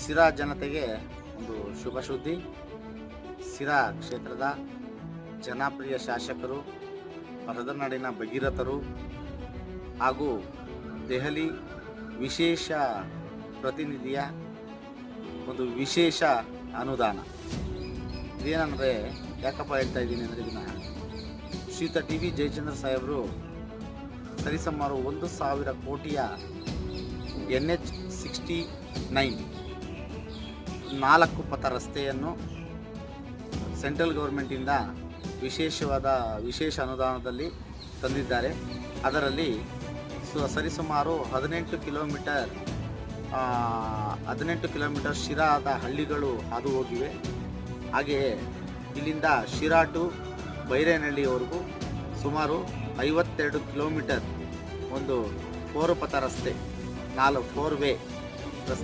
ಸಿರಾ ಜನತೆಗೆ ಒಂದು ಶುಭ ಸುದ್ದಿ. ಸಿರಾ ಕ್ಷೇತ್ರದ ಜನಪ್ರಿಯ ಶಾಸಕರು, ಪರದನಾಡಿನ ಭಗೀರಥರು ಹಾಗೂ ದೆಹಲಿ ವಿಶೇಷ ಪ್ರತಿನಿಧಿಯ ಒಂದು ವಿಶೇಷ ಅನುದಾನ. ಇದೇನಂದರೆ, ಯಾಕಪ್ಪ ಹೇಳ್ತಾ ಇದ್ದೀನಿ ಅಂದರೆ, ಇದನ್ನು ಶ್ರೀಯುತ ಟಿ ವಿ ಜಯಚಂದ್ರ ಸಾಹೇಬರು ಸರಿಸುಮಾರು 1,000 ಕೋಟಿಯ NH-69 4 ಪಥ ರಸ್ತೆಯನ್ನು ಸೆಂಟ್ರಲ್ ಗೌರ್ಮೆಂಟಿಂದ ವಿಶೇಷ ಅನುದಾನದಲ್ಲಿ ತಂದಿದ್ದಾರೆ. ಅದರಲ್ಲಿ ಸರಿಸುಮಾರು 18 ಕಿಲೋಮೀಟರ್ ಶಿರಾದ ಹಳ್ಳಿಗಳು ಹಾದು ಹೋಗಿವೆ. ಹಾಗೆಯೇ ಇಲ್ಲಿಂದ ಶಿರಾ ಟು ಬೈರೇನಹಳ್ಳಿಯವರೆಗೂ ಸುಮಾರು 52 ಕಿಲೋಮೀಟರ್ ಒಂದು 4 ಪಥ ರಸ್ತೆ, 4 ವೇ ರಸ್ತೆ